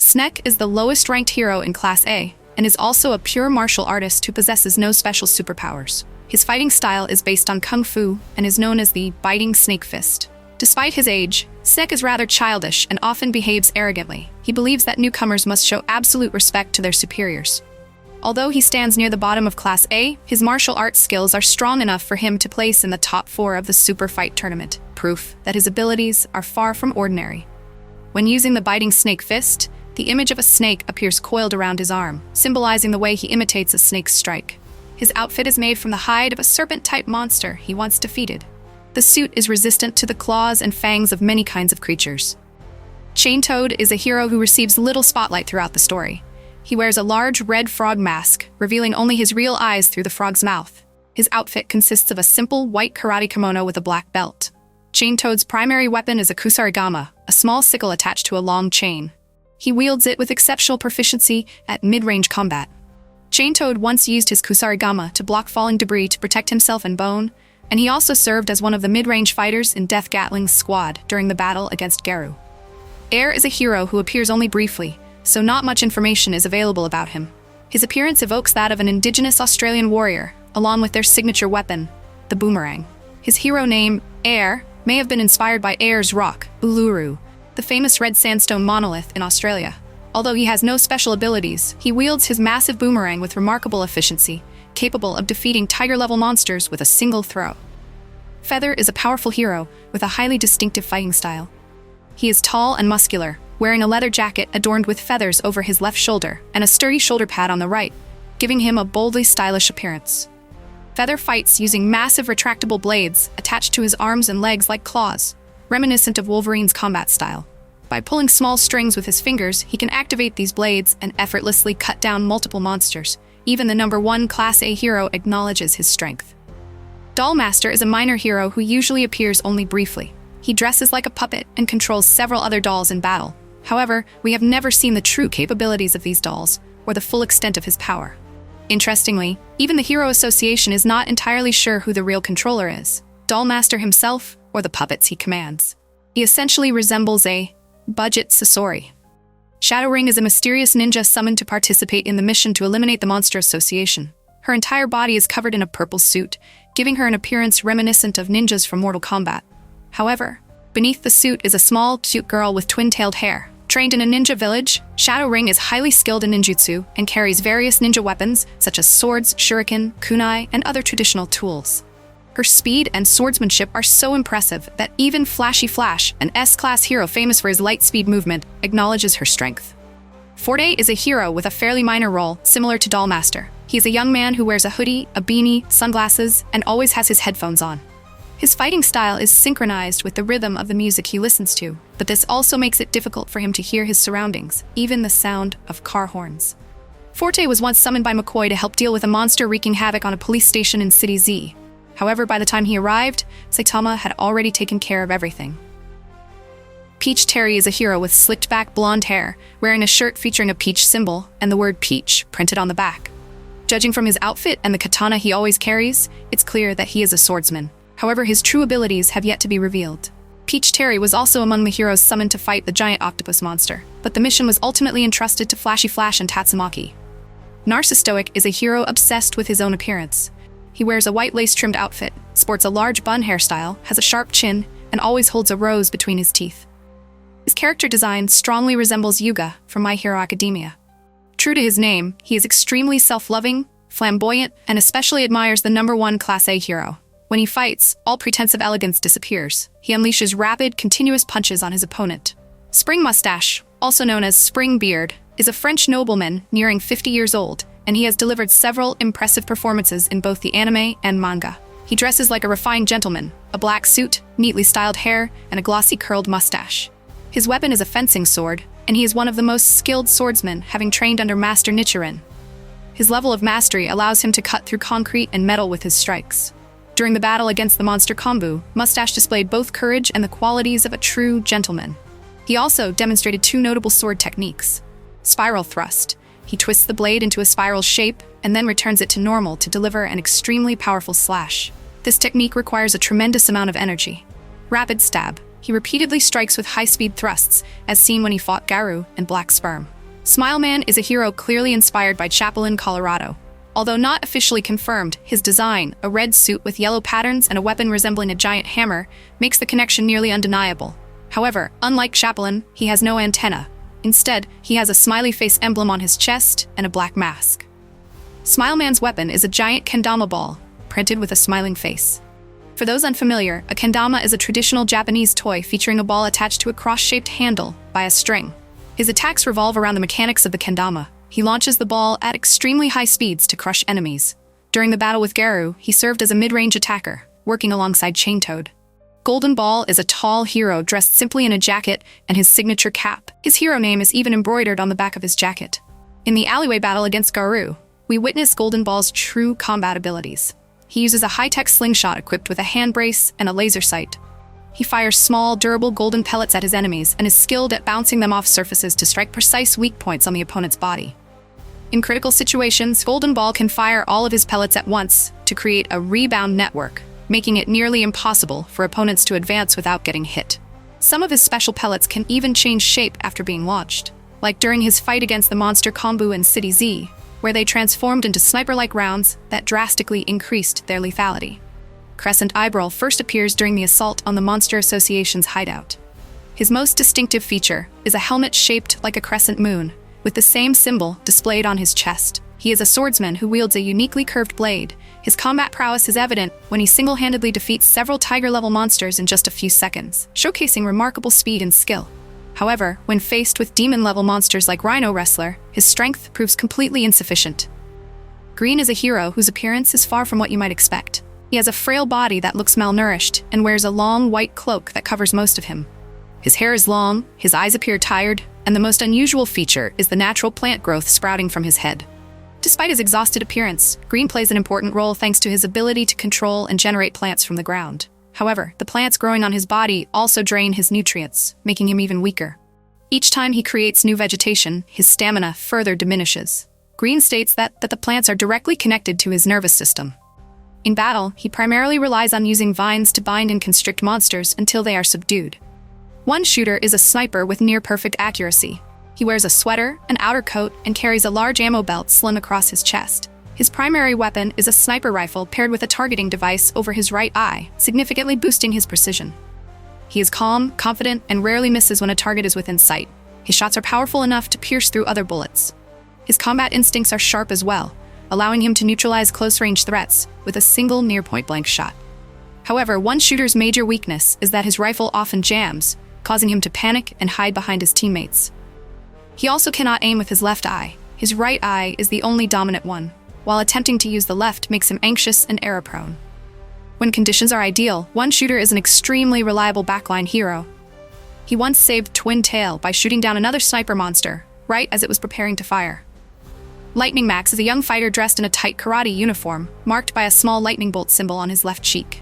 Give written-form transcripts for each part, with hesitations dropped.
Sneck is the lowest-ranked hero in Class A, and is also a pure martial artist who possesses no special superpowers. His fighting style is based on Kung Fu and is known as the Biting Snake Fist. Despite his age, Sneck is rather childish and often behaves arrogantly. He believes that newcomers must show absolute respect to their superiors. Although he stands near the bottom of Class A, his martial arts skills are strong enough for him to place in the top 4 of the Super Fight Tournament, proof that his abilities are far from ordinary. When using the Biting Snake Fist, the image of a snake appears coiled around his arm, symbolizing the way he imitates a snake's strike. His outfit is made from the hide of a serpent-type monster he once defeated. The suit is resistant to the claws and fangs of many kinds of creatures. Chain-Toad is a hero who receives little spotlight throughout the story. He wears a large red frog mask, revealing only his real eyes through the frog's mouth. His outfit consists of a simple white karate kimono with a black belt. Chain-Toad's primary weapon is a kusarigama, a small sickle attached to a long chain. He wields it with exceptional proficiency at mid-range combat. Chain-Toad once used his kusarigama to block falling debris to protect himself and Bone, and he also served as one of the mid-range fighters in Death Gatling's squad during the battle against Garu. Air is a hero who appears only briefly, so not much information is available about him. His appearance evokes that of an indigenous Australian warrior, along with their signature weapon, the boomerang. His hero name, Air, may have been inspired by Ayers Rock, Uluru, the famous red sandstone monolith in Australia. Although he has no special abilities, he wields his massive boomerang with remarkable efficiency, capable of defeating tiger-level monsters with a single throw. Feather is a powerful hero with a highly distinctive fighting style. He is tall and muscular, wearing a leather jacket adorned with feathers over his left shoulder and a sturdy shoulder pad on the right, giving him a boldly stylish appearance. Feather fights using massive retractable blades attached to his arms and legs like claws, reminiscent of Wolverine's combat style. By pulling small strings with his fingers, he can activate these blades and effortlessly cut down multiple monsters. Even the number 1 Class A hero acknowledges his strength. Dollmaster is a minor hero who usually appears only briefly. He dresses like a puppet and controls several other dolls in battle. However, we have never seen the true capabilities of these dolls, or the full extent of his power. Interestingly, even the Hero Association is not entirely sure who the real controller is, Dollmaster himself or the puppets he commands. He essentially resembles a budget Sasori. Shadow Ring is a mysterious ninja summoned to participate in the mission to eliminate the Monster Association. Her entire body is covered in a purple suit, giving her an appearance reminiscent of ninjas from Mortal Kombat. However, beneath the suit is a small, cute girl with twin-tailed hair. Trained in a ninja village, Shadow Ring is highly skilled in ninjutsu and carries various ninja weapons such as swords, shuriken, kunai, and other traditional tools. Her speed and swordsmanship are so impressive that even Flashy Flash, an S-class hero famous for his light-speed movement, acknowledges her strength. Forte is a hero with a fairly minor role, similar to Dollmaster. He is a young man who wears a hoodie, a beanie, sunglasses, and always has his headphones on. His fighting style is synchronized with the rhythm of the music he listens to, but this also makes it difficult for him to hear his surroundings, even the sound of car horns. Forte was once summoned by McCoy to help deal with a monster wreaking havoc on a police station in City Z. However, by the time he arrived, Saitama had already taken care of everything. Peach Terry is a hero with slicked-back blonde hair, wearing a shirt featuring a peach symbol and the word peach printed on the back. Judging from his outfit and the katana he always carries, it's clear that he is a swordsman. However, his true abilities have yet to be revealed. Peach Terry was also among the heroes summoned to fight the giant octopus monster, but the mission was ultimately entrusted to Flashy Flash and Tatsumaki. Narcisstoic is a hero obsessed with his own appearance. He wears a white lace-trimmed outfit, sports a large bun hairstyle, has a sharp chin, and always holds a rose between his teeth. His character design strongly resembles Yuga from My Hero Academia. True to his name, he is extremely self-loving, flamboyant, and especially admires the number 1 Class A hero. When he fights, all pretense of elegance disappears. He unleashes rapid, continuous punches on his opponent. Spring Mustache, also known as Spring Beard, is a French nobleman nearing 50 years old, and he has delivered several impressive performances in both the anime and manga. He dresses like a refined gentleman, a black suit, neatly styled hair, and a glossy curled mustache. His weapon is a fencing sword, and he is one of the most skilled swordsmen, having trained under Master Nichiren. His level of mastery allows him to cut through concrete and metal with his strikes. During the battle against the monster Kombu, Mustache displayed both courage and the qualities of a true gentleman. He also demonstrated 2 notable sword techniques. Spiral thrust. He twists the blade into a spiral shape and then returns it to normal to deliver an extremely powerful slash. This technique requires a tremendous amount of energy. Rapid stab. He repeatedly strikes with high-speed thrusts, as seen when he fought Garou and Black Sperm. Smile Man is a hero clearly inspired by Chapolin, Colorado. Although not officially confirmed, his design, a red suit with yellow patterns and a weapon resembling a giant hammer, makes the connection nearly undeniable. However, unlike Chapolin, he has no antenna. Instead, he has a smiley face emblem on his chest and a black mask. Smile Man's weapon is a giant kendama ball, printed with a smiling face. For those unfamiliar, a kendama is a traditional Japanese toy featuring a ball attached to a cross-shaped handle by a string. His attacks revolve around the mechanics of the kendama. He launches the ball at extremely high speeds to crush enemies. During the battle with Garou, he served as a mid-range attacker, working alongside Chain Toad. Golden Ball is a tall hero dressed simply in a jacket and his signature cap. His hero name is even embroidered on the back of his jacket. In the alleyway battle against Garou, we witness Golden Ball's true combat abilities. He uses a high-tech slingshot equipped with a hand brace and a laser sight. He fires small, durable golden pellets at his enemies and is skilled at bouncing them off surfaces to strike precise weak points on the opponent's body. In critical situations, Golden Ball can fire all of his pellets at once to create a rebound network, making it nearly impossible for opponents to advance without getting hit. Some of his special pellets can even change shape after being launched, like during his fight against the monster Kombu in City Z, where they transformed into sniper-like rounds that drastically increased their lethality. Crescent Eyebroll first appears during the assault on the Monster Association's hideout. His most distinctive feature is a helmet shaped like a crescent moon, with the same symbol displayed on his chest. He is a swordsman who wields a uniquely curved blade. His combat prowess is evident when he single-handedly defeats several tiger-level monsters in just a few seconds, showcasing remarkable speed and skill. However, when faced with demon-level monsters like Rhino Wrestler, his strength proves completely insufficient. Green is a hero whose appearance is far from what you might expect. He has a frail body that looks malnourished and wears a long white cloak that covers most of him. His hair is long, his eyes appear tired, and the most unusual feature is the natural plant growth sprouting from his head. Despite his exhausted appearance, Green plays an important role thanks to his ability to control and generate plants from the ground. However, the plants growing on his body also drain his nutrients, making him even weaker. Each time he creates new vegetation, his stamina further diminishes. Green states that the plants are directly connected to his nervous system. In battle, he primarily relies on using vines to bind and constrict monsters until they are subdued. One shooter is a sniper with near-perfect accuracy. He wears a sweater, an outer coat, and carries a large ammo belt slung across his chest. His primary weapon is a sniper rifle paired with a targeting device over his right eye, significantly boosting his precision. He is calm, confident, and rarely misses when a target is within sight. His shots are powerful enough to pierce through other bullets. His combat instincts are sharp as well, allowing him to neutralize close-range threats with a single near-point-blank shot. However, one shooter's major weakness is that his rifle often jams, causing him to panic and hide behind his teammates. He also cannot aim with his left eye. His right eye is the only dominant one, while attempting to use the left makes him anxious and error-prone. When conditions are ideal, one shooter is an extremely reliable backline hero. He once saved Twin Tail by shooting down another sniper monster, right as it was preparing to fire. Lightning Max is a young fighter dressed in a tight karate uniform, marked by a small lightning bolt symbol on his left cheek.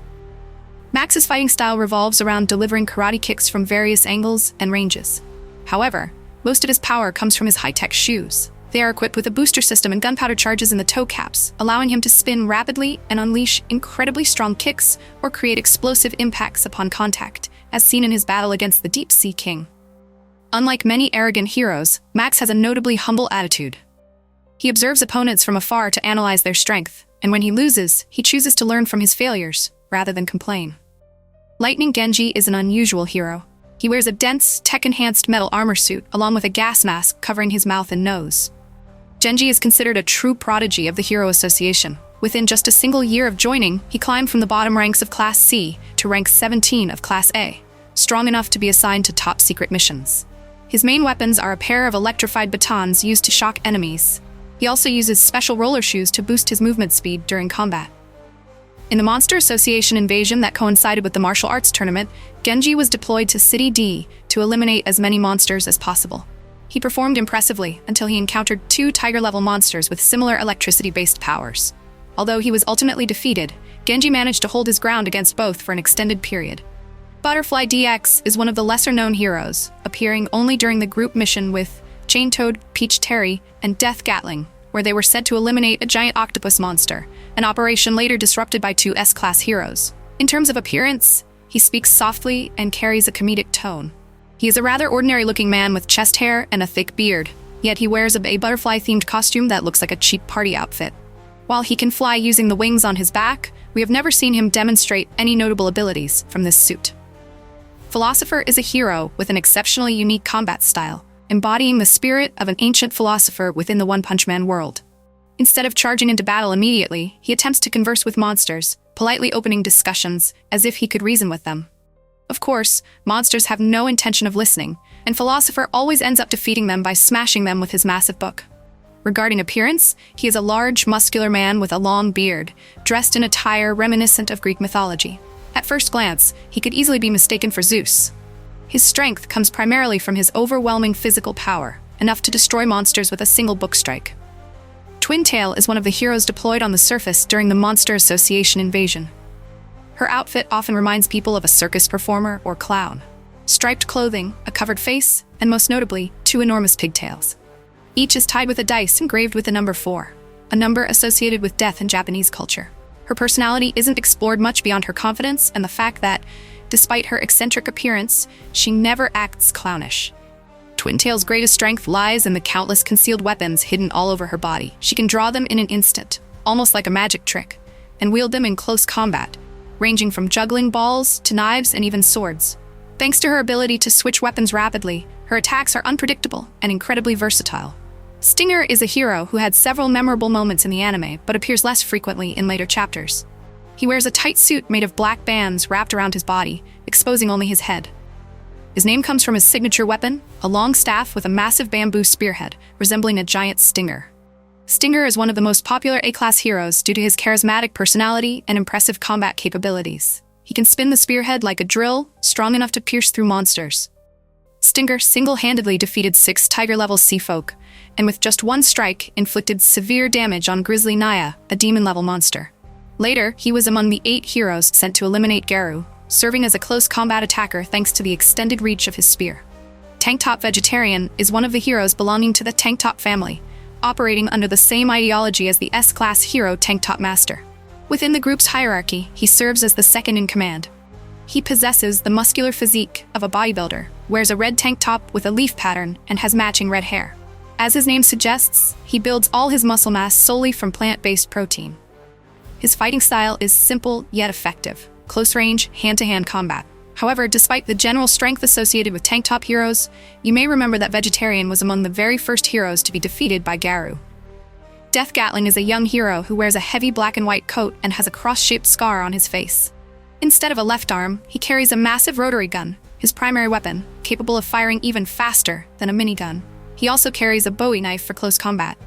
Max's fighting style revolves around delivering karate kicks from various angles and ranges. However, most of his power comes from his high-tech shoes. They are equipped with a booster system and gunpowder charges in the toe caps, allowing him to spin rapidly and unleash incredibly strong kicks or create explosive impacts upon contact, as seen in his battle against the Deep Sea King. Unlike many arrogant heroes, Max has a notably humble attitude. He observes opponents from afar to analyze their strength, and when he loses, he chooses to learn from his failures, rather than complain. Lightning Genji is an unusual hero. He wears a dense, tech-enhanced metal armor suit, along with a gas mask covering his mouth and nose. Genji is considered a true prodigy of the Hero Association. Within just a single year of joining, he climbed from the bottom ranks of Class C to rank 17 of Class A, strong enough to be assigned to top-secret missions. His main weapons are a pair of electrified batons used to shock enemies. He also uses special roller shoes to boost his movement speed during combat. In the Monster Association invasion that coincided with the martial arts tournament, Genji was deployed to City D to eliminate as many monsters as possible. He performed impressively until he encountered 2 tiger-level monsters with similar electricity-based powers. Although he was ultimately defeated, Genji managed to hold his ground against both for an extended period. Butterfly DX is one of the lesser-known heroes, appearing only during the group mission with Chain Toad, Peach Terry, and Death Gatling, where they were said to eliminate a giant octopus monster, an operation later disrupted by 2 S-class heroes. In terms of appearance, He speaks softly and carries a comedic tone. He is a rather ordinary-looking man with chest hair and a thick beard, yet he wears a butterfly-themed costume that looks like a cheap party outfit. While he can fly using the wings on his back, we have never seen him demonstrate any notable abilities from this suit. Philosopher is a hero with an exceptionally unique combat style, embodying the spirit of an ancient philosopher within the One Punch Man world. Instead of charging into battle immediately, he attempts to converse with monsters, politely opening discussions as if he could reason with them. Of course, monsters have no intention of listening, and Philosopher always ends up defeating them by smashing them with his massive book. Regarding appearance, he is a large, muscular man with a long beard, dressed in attire reminiscent of Greek mythology. At first glance, he could easily be mistaken for Zeus. His strength comes primarily from his overwhelming physical power, enough to destroy monsters with a single book strike. Twintail is one of the heroes deployed on the surface during the Monster Association invasion. Her outfit often reminds people of a circus performer or clown. Striped clothing, a covered face, and most notably, 2 enormous pigtails. Each is tied with a dice engraved with the number 4, a number associated with death in Japanese culture. Her personality isn't explored much beyond her confidence and the fact that, despite her eccentric appearance, she never acts clownish. Twintail's greatest strength lies in the countless concealed weapons hidden all over her body. She can draw them in an instant, almost like a magic trick, and wield them in close combat, ranging from juggling balls to knives and even swords. Thanks to her ability to switch weapons rapidly, her attacks are unpredictable and incredibly versatile. Stinger is a hero who had several memorable moments in the anime, but appears less frequently in later chapters. He wears a tight suit made of black bands wrapped around his body, exposing only his head. His name comes from his signature weapon, a long staff with a massive bamboo spearhead, resembling a giant stinger. Stinger is one of the most popular A-class heroes due to his charismatic personality and impressive combat capabilities. He can spin the spearhead like a drill, strong enough to pierce through monsters. Stinger single-handedly defeated 6 tiger-level sea folk, and with just 1 strike, inflicted severe damage on Grizzly Naya, a demon-level monster. Later, he was among the 8 heroes sent to eliminate Garu, serving as a close combat attacker thanks to the extended reach of his spear. Tanktop Vegetarian is one of the heroes belonging to the Tanktop family, operating under the same ideology as the S-class hero Tanktop Master. Within the group's hierarchy, he serves as the second in command. He possesses the muscular physique of a bodybuilder, wears a red tank top with a leaf pattern, and has matching red hair. As his name suggests, he builds all his muscle mass solely from plant-based protein. His fighting style is simple yet effective, close-range, hand-to-hand combat. However, despite the general strength associated with tank-top heroes, you may remember that Vegetarian was among the very first heroes to be defeated by Garu. Death Gatling is a young hero who wears a heavy black and white coat and has a cross-shaped scar on his face. Instead of a left arm, he carries a massive rotary gun, his primary weapon, capable of firing even faster than a minigun. He also carries a Bowie knife for close combat.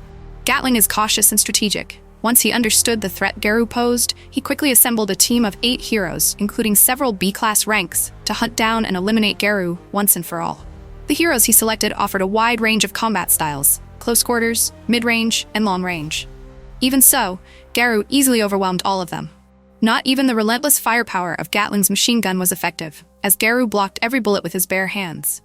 Gatling is cautious and strategic. Once he understood the threat Garu posed, he quickly assembled a team of 8 heroes, including several B-class ranks, to hunt down and eliminate Garu once and for all. The heroes he selected offered a wide range of combat styles: close quarters, mid-range, and long range. Even so, Garu easily overwhelmed all of them. Not even the relentless firepower of Gatling's machine gun was effective, as Garu blocked every bullet with his bare hands.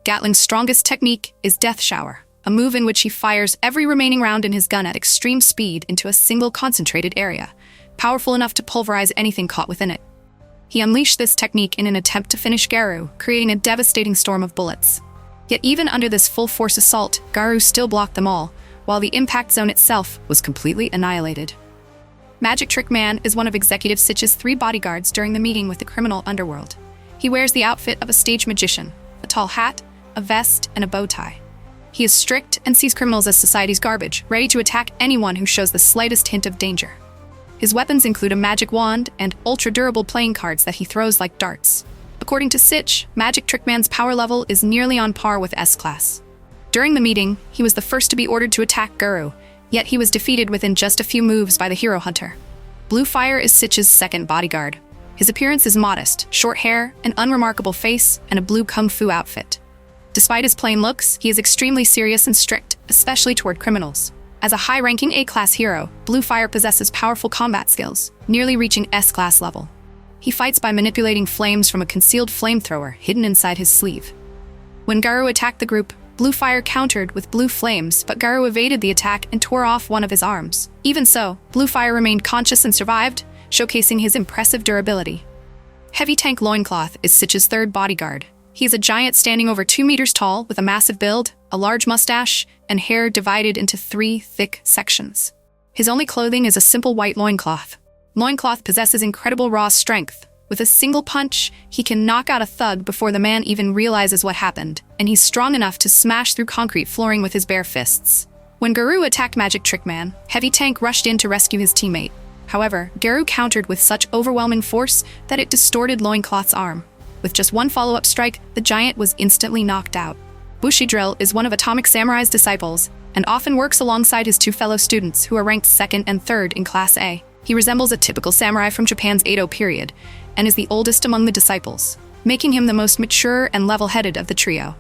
Gatling's strongest technique is Death Shower, a move in which he fires every remaining round in his gun at extreme speed into a single concentrated area, powerful enough to pulverize anything caught within it. He unleashed this technique in an attempt to finish Garu, creating a devastating storm of bullets. Yet even under this full-force assault, Garu still blocked them all, while the impact zone itself was completely annihilated. Magic Trick Man is one of Executive Sitch's 3 bodyguards during the meeting with the criminal underworld. He wears the outfit of a stage magician, a tall hat, a vest, and a bow tie. He is strict and sees criminals as society's garbage, ready to attack anyone who shows the slightest hint of danger. His weapons include a magic wand and ultra-durable playing cards that he throws like darts. According to Sitch, Magic Trick Man's power level is nearly on par with S-class. During the meeting, he was the first to be ordered to attack Garu, yet he was defeated within just a few moves by the hero hunter. Blue Fire is Sitch's second bodyguard. His appearance is modest, short hair, an unremarkable face, and a blue kung fu outfit. Despite his plain looks, he is extremely serious and strict, especially toward criminals. As a high-ranking A-class hero, Blue Fire possesses powerful combat skills, nearly reaching S-class level. He fights by manipulating flames from a concealed flamethrower hidden inside his sleeve. When Garu attacked the group, Blue Fire countered with blue flames, but Garu evaded the attack and tore off one of his arms. Even so, Blue Fire remained conscious and survived, showcasing his impressive durability. Heavy Tank Loincloth is Sitch's third bodyguard. He is a giant standing over 2 meters tall with a massive build, a large mustache, and hair divided into 3 thick sections. His only clothing is a simple white loincloth. Loincloth possesses incredible raw strength. With a single punch, he can knock out a thug before the man even realizes what happened, and he's strong enough to smash through concrete flooring with his bare fists. When Garou attacked Magic Trick Man, Heavy Tank rushed in to rescue his teammate. However, Garou countered with such overwhelming force that it distorted Loincloth's arm. With just one follow-up strike, the giant was instantly knocked out. Bushidrill is one of Atomic Samurai's disciples, and often works alongside his 2 fellow students who are ranked 2nd and 3rd in Class A. He resembles a typical samurai from Japan's Edo period, and is the oldest among the disciples, making him the most mature and level-headed of the trio.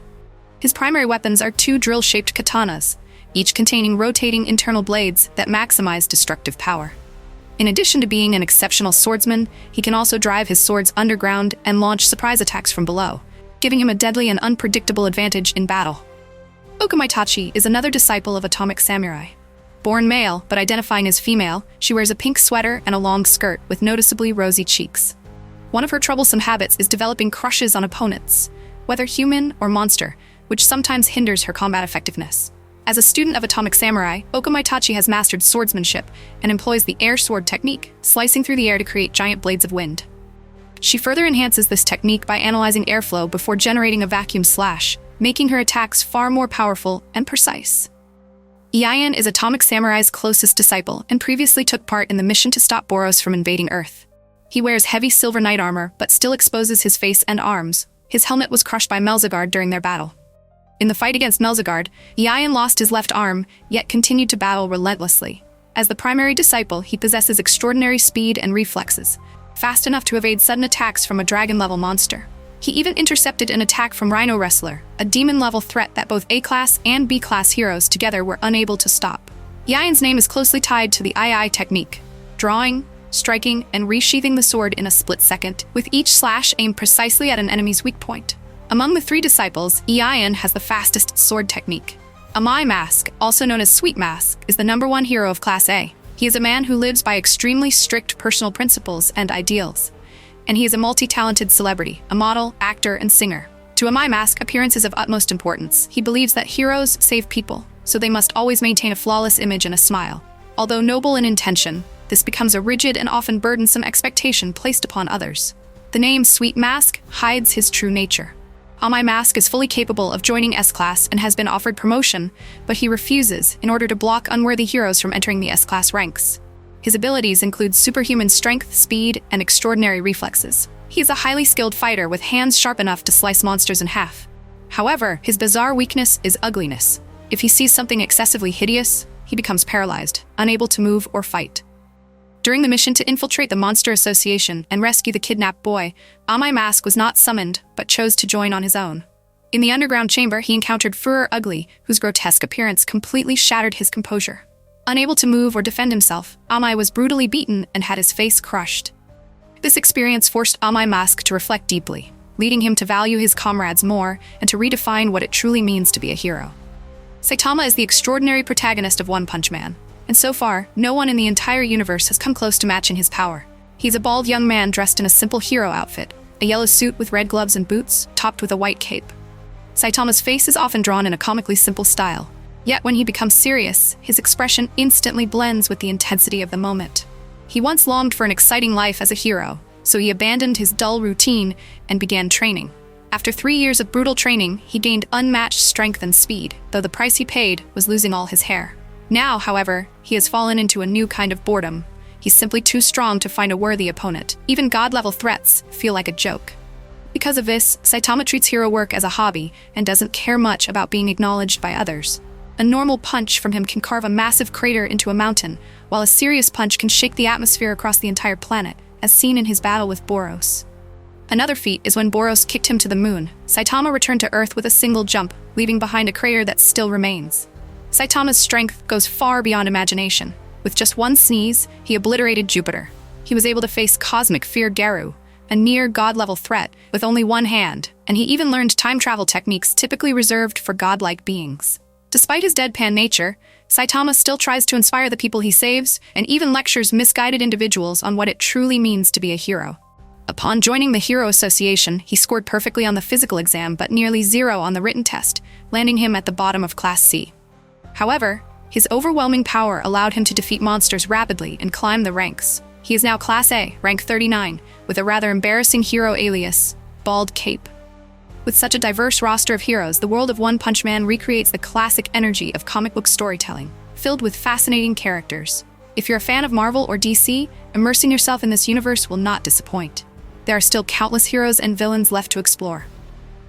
His primary weapons are 2 drill-shaped katanas, each containing rotating internal blades that maximize destructive power. In addition to being an exceptional swordsman, he can also drive his swords underground and launch surprise attacks from below, giving him a deadly and unpredictable advantage in battle. Okamaitachi is another disciple of Atomic Samurai. Born male, but identifying as female, she wears a pink sweater and a long skirt with noticeably rosy cheeks. One of her troublesome habits is developing crushes on opponents, whether human or monster, which sometimes hinders her combat effectiveness. As a student of Atomic Samurai, Okamaitachi has mastered swordsmanship and employs the air sword technique, slicing through the air to create giant blades of wind. She further enhances this technique by analyzing airflow before generating a vacuum slash, making her attacks far more powerful and precise. Iaian is Atomic Samurai's closest disciple and previously took part in the mission to stop Boros from invading Earth. He wears heavy silver knight armor but still exposes his face and arms. His helmet was crushed by Melzagard during their battle. In the fight against Melzagard, Iaian lost his left arm, yet continued to battle relentlessly. As the primary disciple, he possesses extraordinary speed and reflexes, fast enough to evade sudden attacks from a dragon-level monster. He even intercepted an attack from Rhino Wrestler, a demon-level threat that both A-class and B-class heroes together were unable to stop. Iaian's name is closely tied to the Iai technique, drawing, striking, and resheathing the sword in a split second, with each slash aimed precisely at an enemy's weak point. Among the 3 disciples, Iaian has the fastest sword technique. Amai Mask, also known as Sweet Mask, is the #1 hero of Class A. He is a man who lives by extremely strict personal principles and ideals, and he is a multi-talented celebrity, a model, actor, and singer. To Amai Mask, appearance is of utmost importance. He believes that heroes save people, so they must always maintain a flawless image and a smile. Although noble in intention, this becomes a rigid and often burdensome expectation placed upon others. The name Sweet Mask hides his true nature. Amai Mask is fully capable of joining S-Class and has been offered promotion, but he refuses in order to block unworthy heroes from entering the S-Class ranks. His abilities include superhuman strength, speed, and extraordinary reflexes. He is a highly skilled fighter with hands sharp enough to slice monsters in half. However, his bizarre weakness is ugliness. If he sees something excessively hideous, he becomes paralyzed, unable to move or fight. During the mission to infiltrate the Monster Association and rescue the kidnapped boy, Amai Mask was not summoned, but chose to join on his own. In the underground chamber, he encountered Führer Ugly, whose grotesque appearance completely shattered his composure. Unable to move or defend himself, Amai was brutally beaten and had his face crushed. This experience forced Amai Mask to reflect deeply, leading him to value his comrades more and to redefine what it truly means to be a hero. Saitama is the extraordinary protagonist of One Punch Man, and so far, no one in the entire universe has come close to matching his power. He's a bald young man dressed in a simple hero outfit, a yellow suit with red gloves and boots, topped with a white cape. Saitama's face is often drawn in a comically simple style, yet when he becomes serious, his expression instantly blends with the intensity of the moment. He once longed for an exciting life as a hero, so he abandoned his dull routine and began training. After 3 years of brutal training, he gained unmatched strength and speed, though the price he paid was losing all his hair. Now, however, he has fallen into a new kind of boredom. He's simply too strong to find a worthy opponent. Even god-level threats feel like a joke. Because of this, Saitama treats hero work as a hobby and doesn't care much about being acknowledged by others. A normal punch from him can carve a massive crater into a mountain, while a serious punch can shake the atmosphere across the entire planet, as seen in his battle with Boros. Another feat is when Boros kicked him to the moon. Saitama returned to Earth with a single jump, leaving behind a crater that still remains. Saitama's strength goes far beyond imagination. With just one sneeze, he obliterated Jupiter. He was able to face cosmic fear Garou, a near god-level threat, with only one hand, and he even learned time travel techniques typically reserved for godlike beings. Despite his deadpan nature, Saitama still tries to inspire the people he saves, and even lectures misguided individuals on what it truly means to be a hero. Upon joining the Hero Association, he scored perfectly on the physical exam but nearly 0 on the written test, landing him at the bottom of Class C. However, his overwhelming power allowed him to defeat monsters rapidly and climb the ranks. He is now Class A, rank 39, with a rather embarrassing hero alias, Bald Cape. With such a diverse roster of heroes, the world of One Punch Man recreates the classic energy of comic book storytelling, filled with fascinating characters. If you're a fan of Marvel or DC, immersing yourself in this universe will not disappoint. There are still countless heroes and villains left to explore.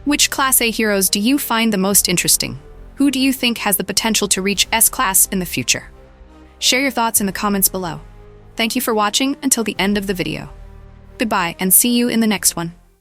Which Class A heroes do you find the most interesting? Who do you think has the potential to reach S-Class in the future? Share your thoughts in the comments below. Thank you for watching until the end of the video. Goodbye and see you in the next one.